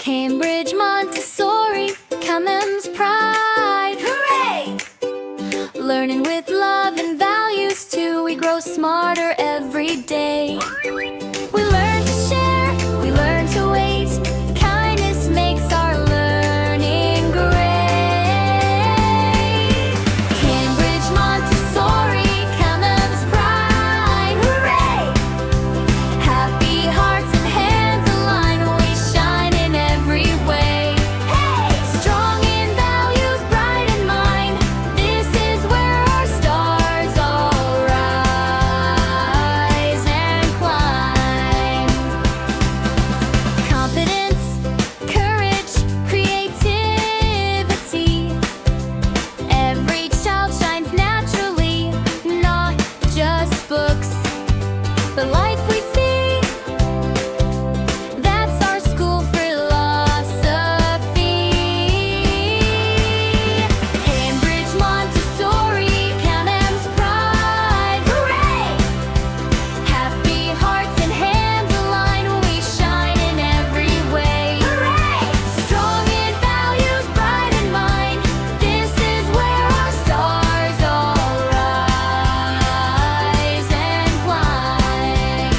Cambridge Montessori, Cam'M's pride. Hooray! Learning with love and values too, we grow smarter every day. We learn to share, we learn to wait. Kindness makes our learning great. Cambridge Montessori, Cam'M's pride. Hooray! Happy hearts and hands align, we shine in every way. Hey! Strong in values, bright in mind, this is where our stars all rise and climb. Confidence, courage, creativity. Every child shines naturally, not just books, but life we see. That's our school philosophy. Cambridge Montessori, Cam'M's pride. Hooray! Happy hearts and hands align, we shine in every way. Hooray! Strong in values, bright in mind, this is where our stars all rise and climb.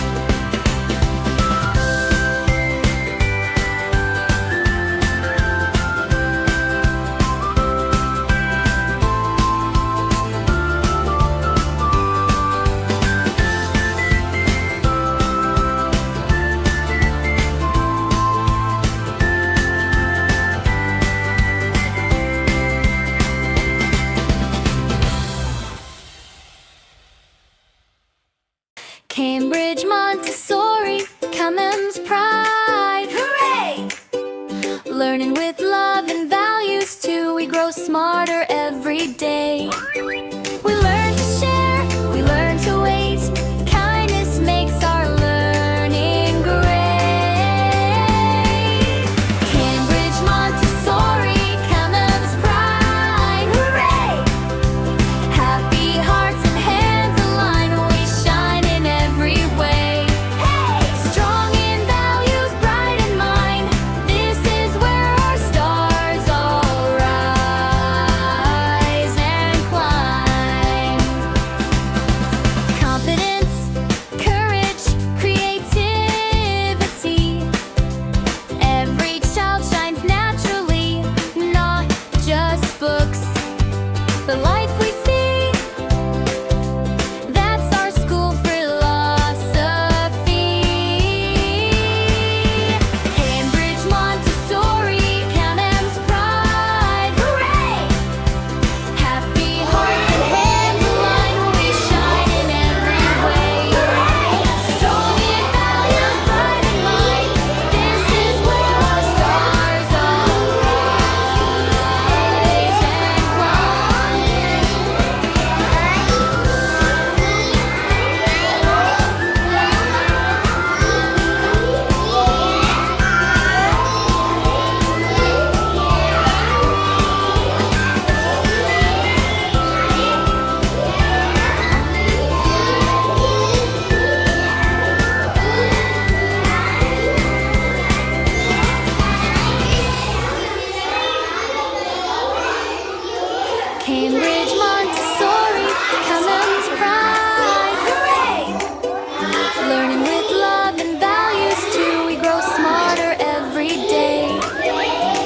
Cambridge Montessori, Cam'M's pride. Hooray! Learning with love and values too, we grow smarter every day. We learn to share, we learn to wait. Kindness makes our learning great. Cambridge Montessori, Cam'M's pride. Hooray! Happy hearts and hands align, we shine in every way. Hey! Strong in values, bright in mind, this is where our stars all rise and climb. Confidence, courage, creativity. Every child shines naturally, not just books, but life we see. That's our school philosophy. Cambridge Montessori, Cam'M's pride. Hooray! Happy hearts and hands align, we shine in every way. Hooray! Strong in values, bright in mind, this is where our stars all rise and Cambridge Montessori, Cam'M's pride. Hooray! Learning with love and values too, we grow smarter every day.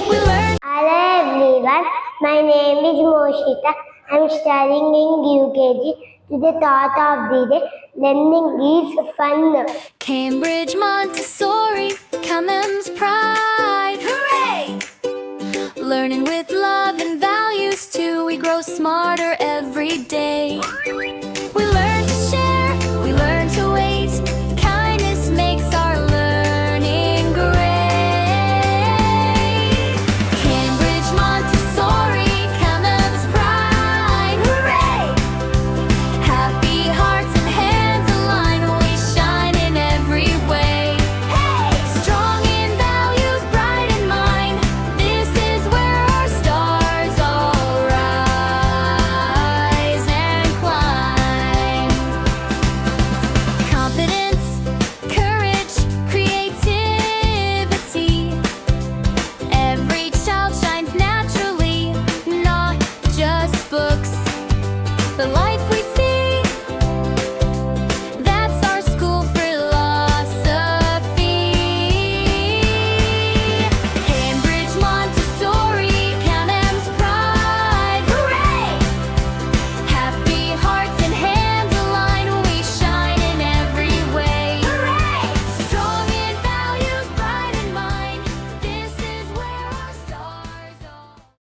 We learn. Hello everyone, my name is Moshita. I am studying in UKG. To the thought of the day, learning is fun. Cambridge Montessori, Cam'M's pride. Hooray! Learning with love and values too, we grow smarter every day.